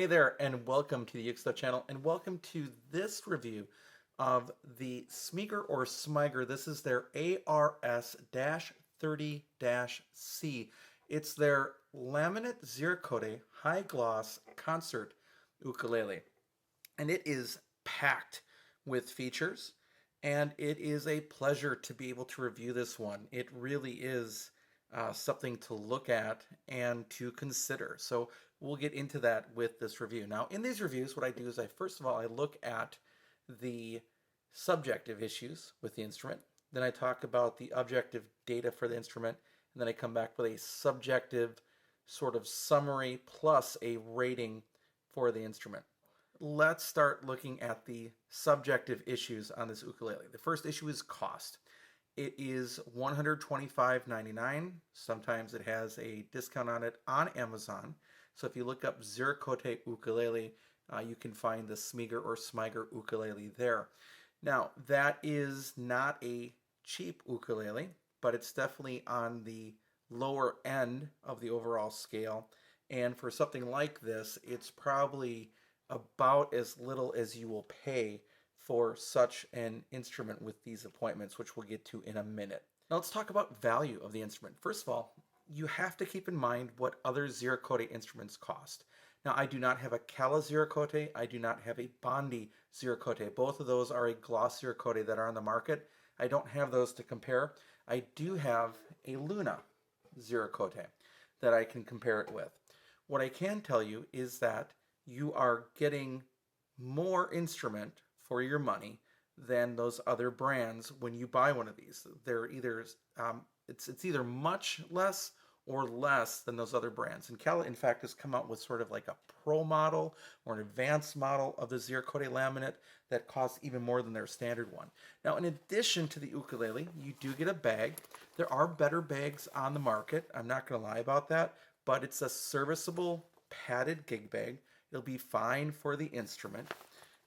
Hey there, and welcome to the UkeStuff channel, and welcome to this review of the Smiger or Smiger. This is their ARS-30-C. It's their Laminate Ziricote High Gloss Concert Ukulele, and it is packed with features, and it is a pleasure to be able to review this one. It really is something to look at and to consider. So we'll get into that with this review. Now, in these reviews, what I do is first of all, I look at the subjective issues with the instrument. Then I talk about the objective data for the instrument. And then I come back with a subjective sort of summary plus a rating for the instrument. Let's start looking at the subjective issues on this ukulele. The first issue is cost. It is $125.99. Sometimes it has a discount on it on Amazon. So if you look up Ziricote ukulele, you can find the Smiger or Smiger ukulele there. Now, that is not a cheap ukulele, but it's definitely on the lower end of the overall scale. And for something like this, it's probably about as little as you will pay for such an instrument with these appointments, which we'll get to in a minute. Now let's talk about value of the instrument. First of all, you have to keep in mind what other Ziricote instruments cost. Now, I do not have a Cala Ziricote. I do not have a Bondi Ziricote. Both of those are a gloss Ziricote that are on the market. I don't have those to compare. I do have a Luna Ziricote that I can compare it with. What I can tell you is that you are getting more instrument for your money than those other brands when you buy one of these. They're either it's either much less or less than those other brands. And Cala, in fact, has come out with sort of like a pro model or an advanced model of the Ziricote laminate that costs even more than their standard one. Now, in addition to the ukulele, you do get a bag. There are better bags on the market. I'm not going to lie about that, but it's a serviceable padded gig bag. It'll be fine for the instrument.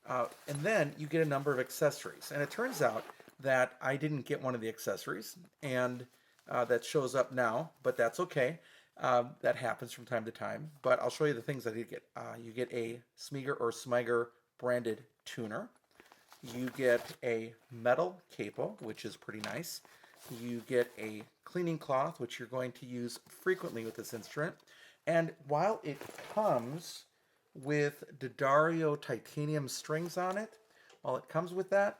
And then you get a number of accessories. And it turns out that I didn't get one of the accessories, and that shows up now, but that's okay. That happens from time to time. But I'll show you the things I did get. You get a Smiger or Smiger branded tuner. You get a metal capo, which is pretty nice. You get a cleaning cloth, which you're going to use frequently with this instrument. And while it comes with D'Addario titanium strings on it, while it comes with that,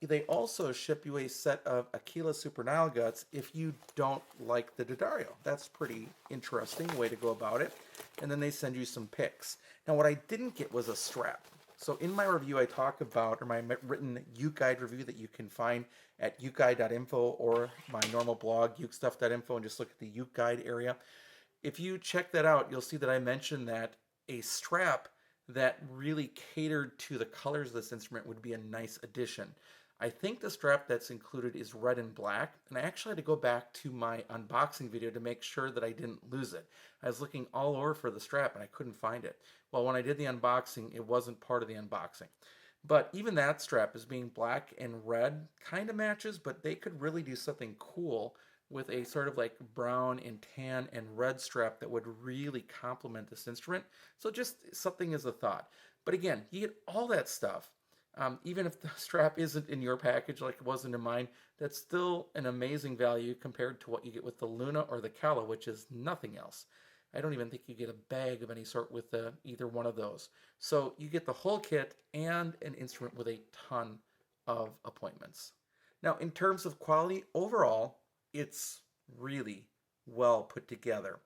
they also ship you a set of Aquila Super Nile guts if you don't like the D'Addario. That's pretty interesting way to go about it. And then they send you some picks. Now, what I didn't get was a strap. So in my review, I talk about, or my written UkeGuide review that you can find at ukeguide.info or my normal blog, ukestuff.info, and just look at the UkeGuide area. If you check that out, you'll see that I mentioned that a strap that really catered to the colors of this instrument would be a nice addition. I think the strap that's included is red and black, and I actually had to go back to my unboxing video to make sure that I didn't lose it. I was looking all over for the strap and I couldn't find it. Well, when I did the unboxing, it wasn't part of the unboxing. But even that strap, as being black and red, kind of matches, but they could really do something cool with a sort of like brown and tan and red strap that would really complement this instrument. So just something as a thought. But again, you get all that stuff. Even if the strap isn't in your package like it wasn't in mine, that's still an amazing value compared to what you get with the Luna or the Cala, which is nothing else. I don't even think you get a bag of any sort with either one of those. So you get the whole kit and an instrument with a ton of appointments. Now, in terms of quality, overall, it's really well put together.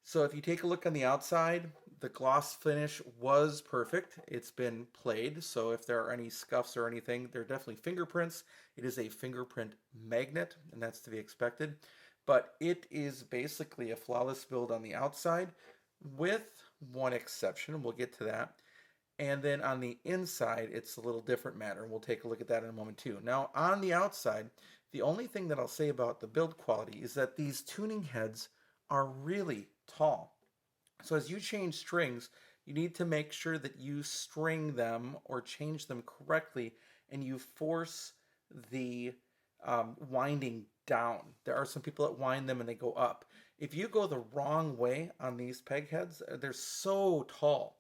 So if you take a look on the outside, the gloss finish was perfect. It's been played, so if there are any scuffs or anything, they're definitely fingerprints. It is a fingerprint magnet, and that's to be expected. But it is basically a flawless build on the outside, with one exception. We'll get to that. And then on the inside, it's a little different matter. We'll take a look at that in a moment too. Now, on the outside, the only thing that I'll say about the build quality is that these tuning heads are really tall. So as you change strings, you need to make sure that you string them or change them correctly, and you force the winding down. There are some people that wind them and they go up. If you go the wrong way on these peg heads, they're so tall.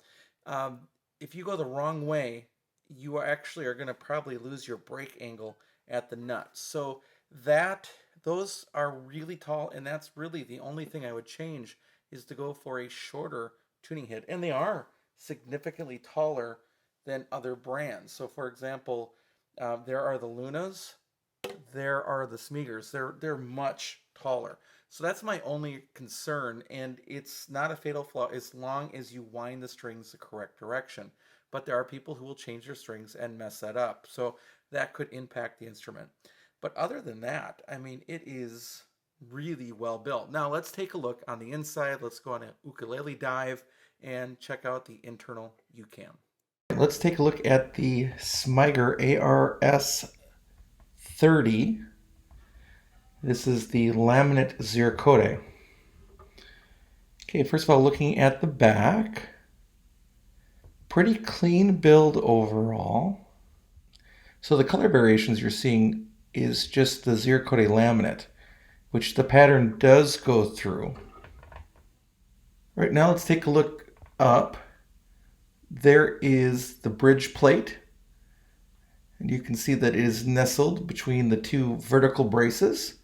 Um, if you go the wrong way, you actually are going to probably lose your brake angle at the nuts. So that those are really tall, and that's really the only thing I would change is to go for a shorter tuning head, and they are significantly taller than other brands. So, for example, there are the Lunas, there are the Smigers. They're much taller. So that's my only concern, and it's not a fatal flaw as long as you wind the strings the correct direction. But there are people who will change their strings and mess that up. So that could impact the instrument. But other than that, I mean, it is really well built. Now let's take a look on the inside. Let's go on a ukulele dive and check out the internal Uke Cam. Let's take a look at the Smiger ARS-30. This is the Laminate Ziricote. Okay, first of all, looking at the back, pretty clean build overall. So the color variations you're seeing is just the Ziricote laminate, which the pattern does go through. Right now, let's take a look up. There is the bridge plate, and you can see that it is nestled between the two vertical braces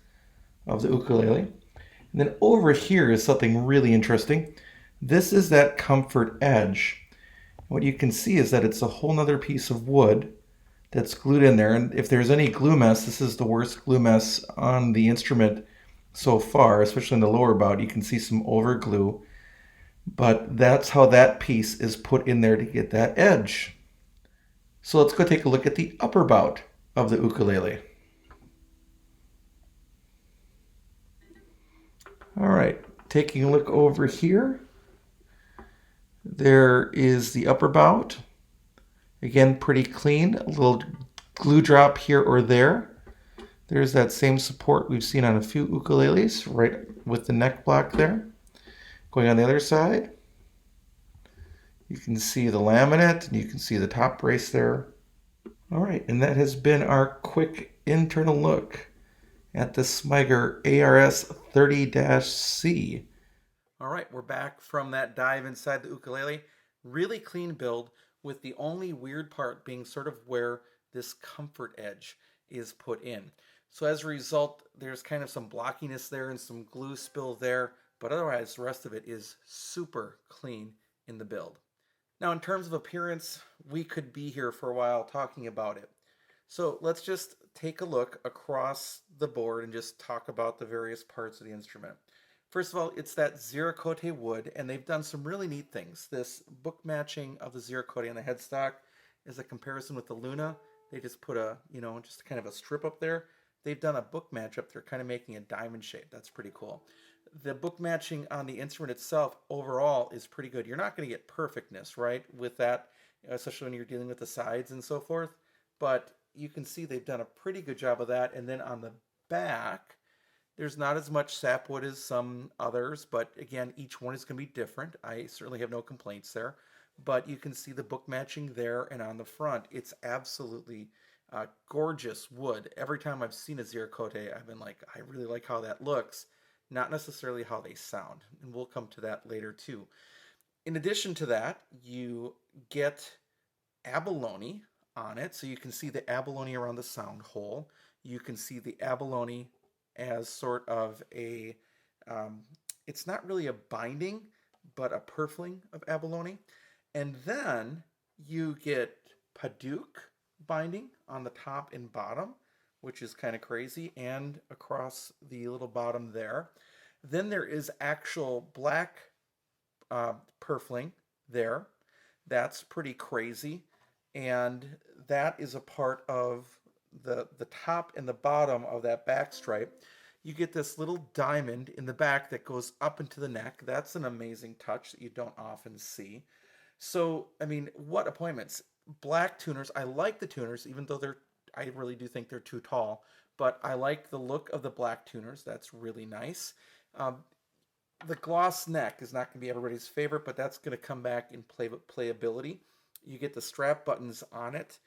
of the ukulele. And then over here is something really interesting. This is that comfort edge. What you can see is that it's a whole nother piece of wood that's glued in there. And if there's any glue mess, this is the worst glue mess on the instrument so far, especially in the lower bout. You can see some over glue, but that's how that piece is put in there to get that edge. So let's go take a look at the upper bout of the ukulele. All right, taking a look over here, there is the upper bout. Again, pretty clean, a little glue drop here or there. There's that same support we've seen on a few ukuleles, right with the neck block there. Going on the other side, you can see the laminate and you can see the top brace there. All right, and that has been our quick internal look at the Smiger ARS-30-C. All right, we're back from that dive inside the ukulele. Really clean build, with the only weird part being sort of where this comfort edge is put in. So as a result, there's kind of some blockiness there and some glue spill there, but otherwise the rest of it is super clean in the build. Now in terms of appearance, we could be here for a while talking about it. So let's just take a look across the board and just talk about the various parts of the instrument. First of all, it's that Ziricote wood, and they've done some really neat things. This book matching of the Ziricote on the headstock is a comparison with the Luna. They just put a, just kind of a strip up there. They've done a book match up there, kind of making a diamond shape. That's pretty cool. The book matching on the instrument itself overall is pretty good. You're not going to get perfectness, right, with that, especially when you're dealing with the sides and so forth. But you can see they've done a pretty good job of that. And then on the back, there's not as much sapwood as some others, but again, each one is going to be different. I certainly have no complaints there. But you can see the book matching there and on the front. It's absolutely gorgeous wood. Every time I've seen a Ziricote, I've been like, I really like how that looks, not necessarily how they sound. And we'll come to that later too. In addition to that, you get abalone on it. So you can see the abalone around the sound hole. You can see the abalone as sort of a, it's not really a binding, but a purfling of abalone. And then you get Paduk binding on the top and bottom, which is kind of crazy, and across the little bottom there. Then there is actual black purfling there. That's pretty crazy. And that is a part of the top and the bottom of that back stripe. You get this little diamond in the back that goes up into the neck. That's an amazing touch that you don't often see. So, I mean, what appointments? Black tuners. I like the tuners, even though I really do think they're too tall. But I like the look of the black tuners. That's really nice. The gloss neck is not going to be everybody's favorite, but that's going to come back in playability. You get the strap buttons on it.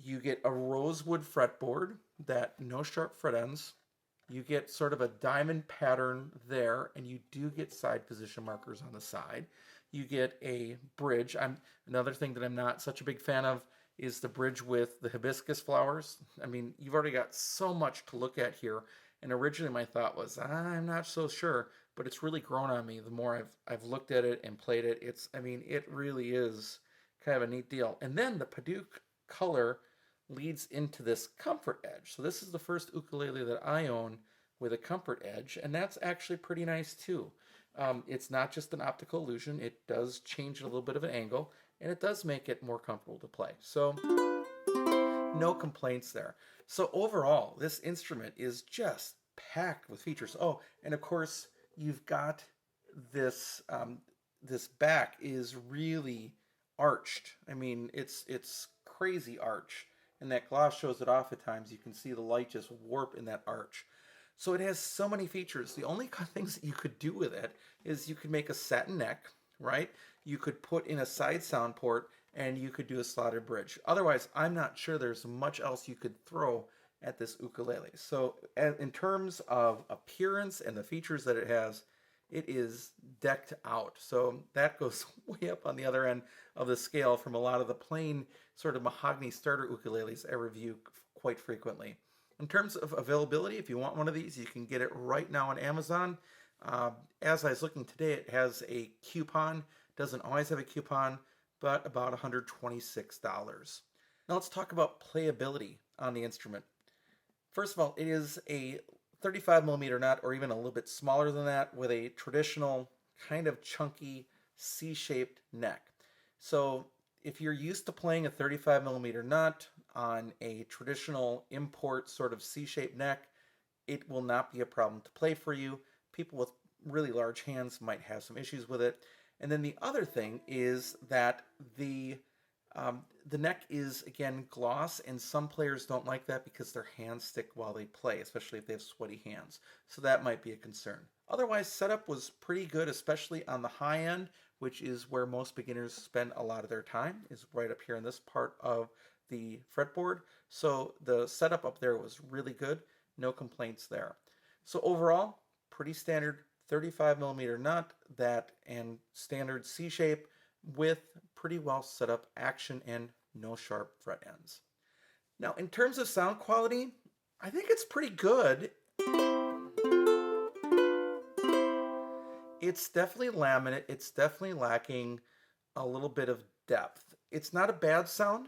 You get a rosewood fretboard that no sharp fret ends. You get sort of a diamond pattern there, and you do get side position markers on the side. You get a bridge. Another thing that I'm not such a big fan of is the bridge with the hibiscus flowers. I mean, you've already got so much to look at here. And originally my thought was, I'm not so sure, but it's really grown on me the more I've looked at it and played it. I mean, it really is kind of a neat deal. And then the Paduk color leads into this comfort edge. So this is the first ukulele that I own with a comfort edge, and that's actually pretty nice too. It's not just an optical illusion, it does change a little bit of an angle, and it does make it more comfortable to play. So no complaints there. So overall, this instrument is just packed with features. Oh, and of course, you've got this this back is really arched. I mean, it's crazy arch, and that gloss shows it off at times. You can see the light just warp in that arch. So it has so many features. The only things that you could do with it is you could make a satin neck, right? You could put in a side sound port, and you could do a slotted bridge. Otherwise, I'm not sure there's much else you could throw at this ukulele. So in terms of appearance and the features that it has, it is decked out. So that goes way up on the other end of the scale from a lot of the plain sort of mahogany starter ukuleles I review quite frequently. In terms of availability, if you want one of these, you can get it right now on Amazon. As I was looking today, it has a coupon. Doesn't always have a coupon, but about $126. Now let's talk about playability on the instrument. First of all, it is a 35 millimeter nut, or even a little bit smaller than that, with a traditional kind of chunky C-shaped neck. So if you're used to playing a 35 millimeter nut on a traditional import sort of C-shaped neck, it will not be a problem to play for you. People with really large hands might have some issues with it. And then the other thing is that the neck is, again, gloss, and some players don't like that because their hands stick while they play, especially if they have sweaty hands. So that might be a concern. Otherwise, setup was pretty good, especially on the high end, which is where most beginners spend a lot of their time, is right up here in this part of the fretboard. So the setup up there was really good. No complaints there. So overall, pretty standard 35 millimeter nut, that and standard C shape with pretty well set up action and no sharp fret ends. Now, in terms of sound quality, I think it's pretty good. It's definitely laminate. It's definitely lacking a little bit of depth. It's not a bad sound.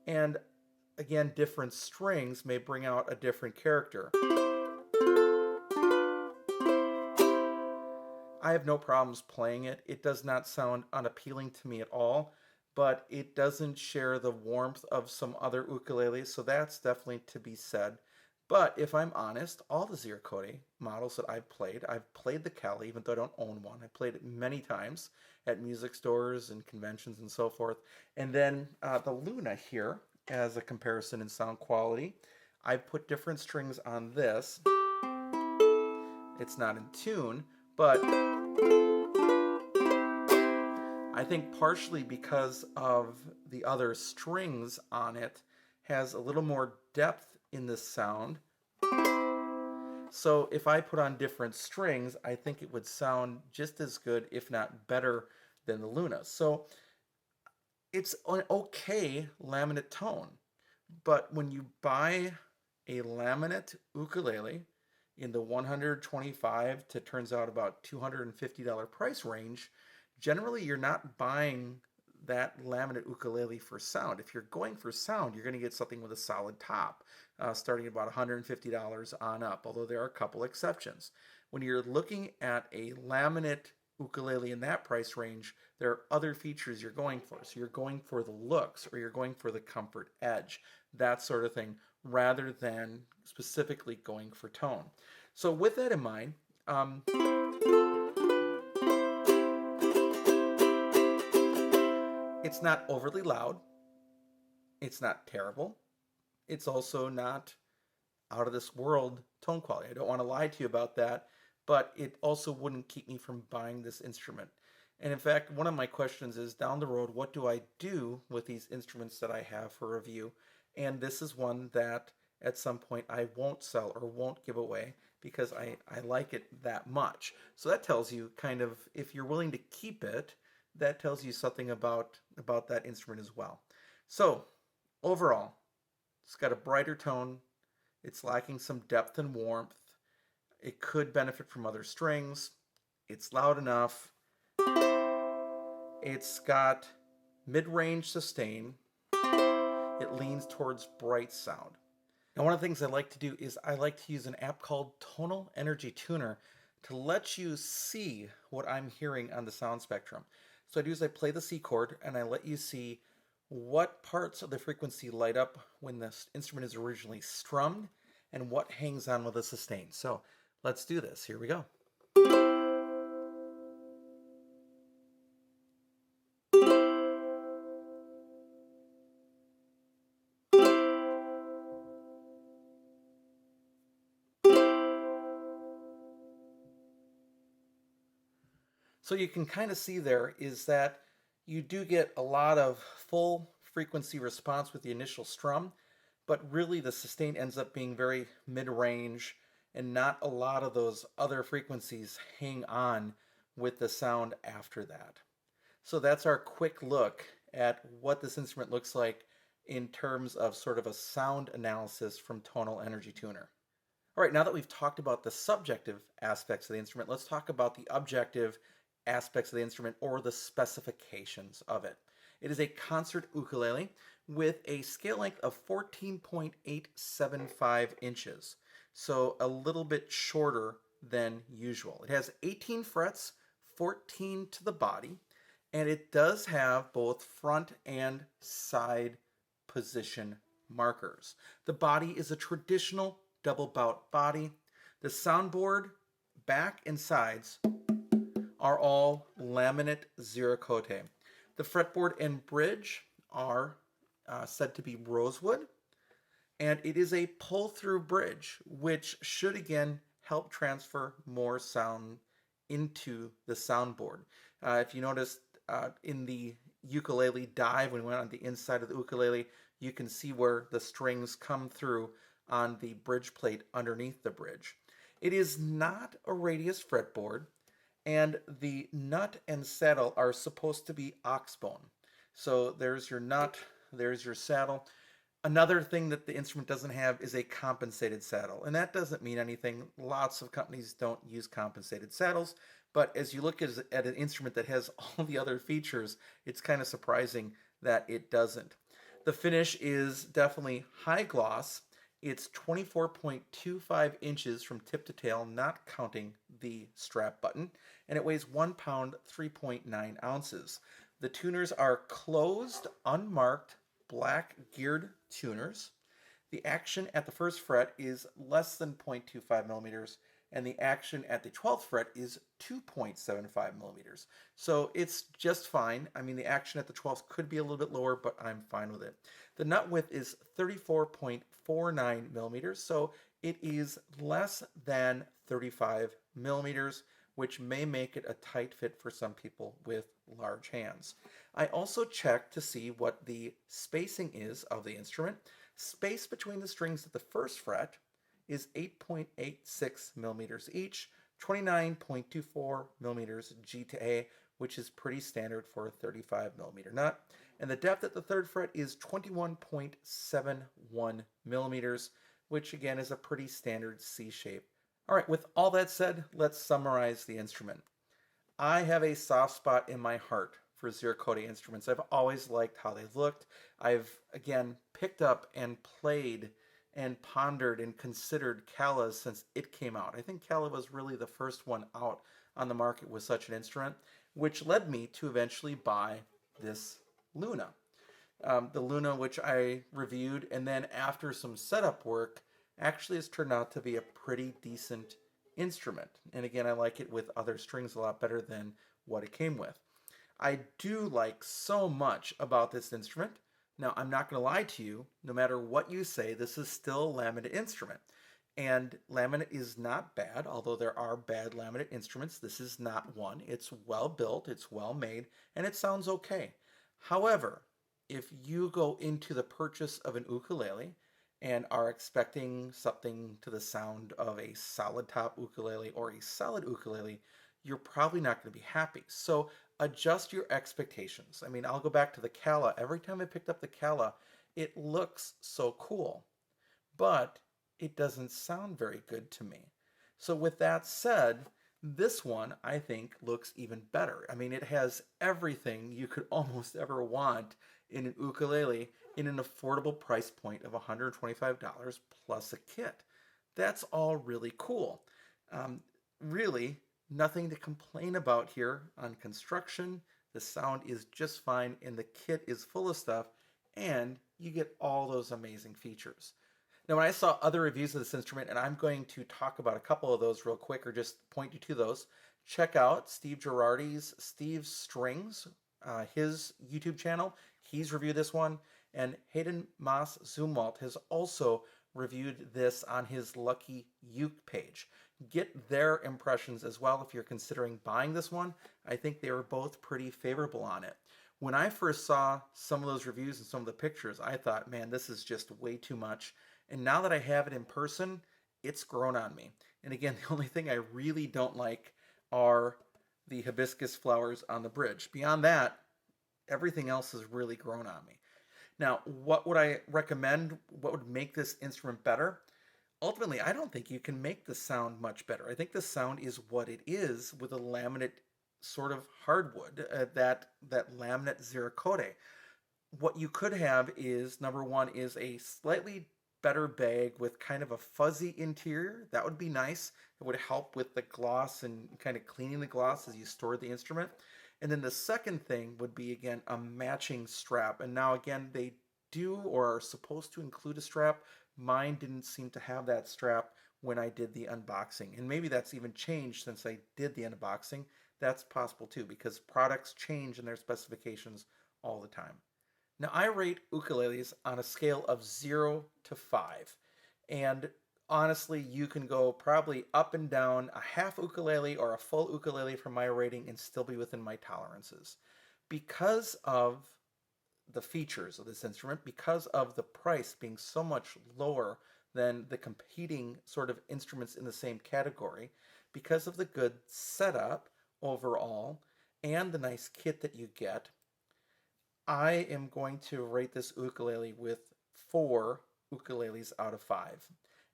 And again, different strings may bring out a different character. I have no problems playing it. It does not sound unappealing to me at all, but it doesn't share the warmth of some other ukuleles, so that's definitely to be said. But if I'm honest, all the Ziricote models that I've played the Kelly, even though I don't own one. I played it many times at music stores and conventions and so forth. And then the Luna here, as a comparison in sound quality, I've put different strings on this. It's not in tune, but I think partially because of the other strings on it has a little more depth in the sound. So if I put on different strings, I think it would sound just as good, if not better, than the Luna. So it's an okay laminate tone. But when you buy a laminate ukulele in the $125 to, turns out, about $250 price range, generally you're not buying that laminate ukulele for sound. If you're going for sound, you're going to get something with a solid top, starting at about $150 on up, although there are a couple exceptions. When you're looking at a laminate ukulele in that price range, there are other features you're going for. So you're going for the looks, or you're going for the comfort edge, that sort of thing, rather than specifically going for tone. So with that in mind, it's not overly loud. It's not terrible. It's also not out of this world tone quality. I don't want to lie to you about that, but it also wouldn't keep me from buying this instrument. And in fact, one of my questions is, down the road, what do I do with these instruments that I have for review? And this is one that at some point I won't sell or won't give away because I like it that much. So that tells you kind of, if you're willing to keep it, that tells you something about that instrument as well. So overall, it's got a brighter tone. It's lacking some depth and warmth. It could benefit from other strings. It's loud enough. It's got mid-range sustain. It leans towards bright sound. Now, one of the things I like to do is I like to use an app called Tonal Energy Tuner to let you see what I'm hearing on the sound spectrum. So I do is I play the C chord and I let you see what parts of the frequency light up when the instrument is originally strummed and what hangs on with the sustain. So let's do this. Here we go. So you can kind of see there is that you do get a lot of full frequency response with the initial strum, but really the sustain ends up being very mid-range and not a lot of those other frequencies hang on with the sound after that. So that's our quick look at what this instrument looks like in terms of sort of a sound analysis from Tonal Energy Tuner. All right, now that we've talked about the subjective aspects of the instrument, let's talk about the objective aspects of the instrument or the specifications of it. It is a concert ukulele with a scale length of 14.875 inches, so a little bit shorter than usual. It has 18 frets, 14 to the body, and it does have both front and side position markers. The body is a traditional double bout body. The soundboard, back and sides, are all Laminate Ziricote. The fretboard and bridge are said to be rosewood, and it is a pull-through bridge, which should again help transfer more sound into the soundboard. If you notice in the ukulele dive, when we went on the inside of the ukulele, you can see where the strings come through on the bridge plate underneath the bridge. It is not a radius fretboard, and the nut and saddle are supposed to be ox bone. So there's your nut, there's your saddle. Another thing that the instrument doesn't have is a compensated saddle, and that doesn't mean anything. Lots of companies don't use compensated saddles, but as you look at an instrument that has all the other features, it's kind of surprising that it doesn't. The finish is definitely high gloss. It's 24.25 inches from tip to tail, not counting the strap button, and it weighs 1 pound, 3.9 ounces. The tuners are closed, unmarked, black geared tuners. The action at the first fret is less than 0.25 millimeters, and the action at the 12th fret is 2.75 millimeters. So it's just fine. I mean, the action at the 12th could be a little bit lower, but I'm fine with it. The nut width is 34.49 millimeters, so it is less than 35 millimeters, which may make it a tight fit for some people with large hands. I also checked to see what the spacing is of the instrument. Space between the strings at the first fret is 8.86 millimeters each, 29.24 millimeters G to A, which is pretty standard for a 35 millimeter nut. And the depth at the third fret is 21.71 millimeters, which again is a pretty standard C shape. All right, with all that said, let's summarize the instrument. I have a soft spot in my heart for Ziricote instruments. I've always liked how they've looked. I've, again, picked up and played and pondered and considered Kala since it came out. I think Kala was really the first one out on the market with such an instrument, which led me to eventually buy this Luna. The Luna, which I reviewed, and then after some setup work, actually has turned out to be a pretty decent instrument. And again, I like it with other strings a lot better than what it came with. I do like so much about this instrument. Now, I'm not going to lie to you. No matter what you say, this is still a laminate instrument. And laminate is not bad, although there are bad laminate instruments. This is not one. It's well built, it's well made, and it sounds okay. However, if you go into the purchase of an ukulele and are expecting something to the sound of a solid top ukulele or a solid ukulele, you're probably not going to be happy. So adjust your expectations. I mean, I'll go back to the Kala. Every time I picked up the Kala, it looks so cool, but it doesn't sound very good to me. So, with that said, this one I think looks even better. I mean, it has everything you could almost ever want in an ukulele in an affordable price point of $125 plus a kit. That's all really cool. Um, really, nothing to complain about here on construction. The sound is just fine, and the kit is full of stuff, and you get all those amazing features. Now, when I saw other reviews of this instrument, and I'm going to talk about a couple of those real quick or just point you to those, check out Steve Girardi's Steve Strings, his YouTube channel. He's reviewed this one. And Hayden Moss Zumwalt has also reviewed this on his Lucky Uke page. Get their impressions as well if you're considering buying this one. I think they were both pretty favorable on it. When I first saw some of those reviews and some of the pictures, I thought, man, this is just way too much. And now that I have it in person, it's grown on me. And again, the only thing I really don't like are the hibiscus flowers on the bridge. Beyond that, everything else has really grown on me. Now, what would I recommend? What would make this instrument better? Ultimately, I don't think you can make the sound much better. I think the sound is what it is with a laminate sort of hardwood, that laminate Ziricote. What you could have is, number one, is a slightly better bag with kind of a fuzzy interior. That would be nice. It would help with the gloss and kind of cleaning the gloss as you store the instrument. And then the second thing would be, again, a matching strap. And now, again, they do or are supposed to include a strap. Mine didn't seem to have that strap when I did the unboxing. And maybe that's even changed since I did the unboxing. That's possible too, because products change in their specifications all the time. Now, I rate ukuleles on a scale of 0 to 5. And honestly, you can go probably up and down a half ukulele or a full ukulele for my rating and still be within my tolerances. Because of the features of this instrument, because of the price being so much lower than the competing sort of instruments in the same category, because of the good setup overall, and the nice kit that you get, I am going to rate this ukulele with 4 ukuleles out of 5.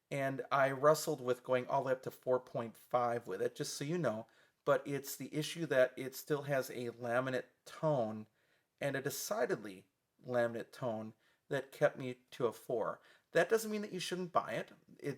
And I wrestled with going all the way up to 4.5 with it, just so you know. But it's the issue that it still has a laminate tone and a decidedly laminate tone that kept me to a 4. That doesn't mean that you shouldn't buy it.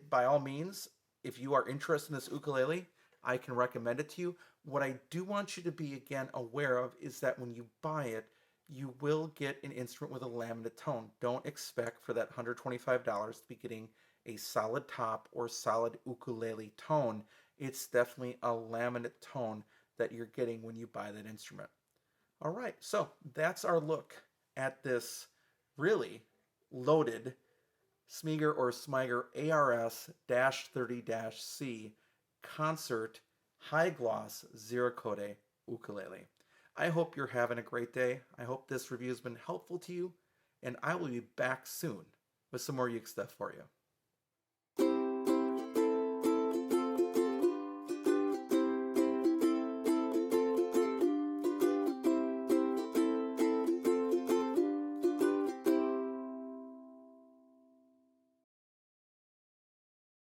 By all means, if you are interested in this ukulele, I can recommend it to you. What I do want you to be, again, aware of is that when you buy it, you will get an instrument with a laminate tone. Don't expect for that $125 to be getting a solid top or solid ukulele tone. It's definitely a laminate tone that you're getting when you buy that instrument. All right, so that's our look at this really loaded Smiger ARS-30-C concert high gloss Ziricote ukulele. I hope you're having a great day. I hope this review has been helpful to you, and I will be back soon with some more Uke stuff for you.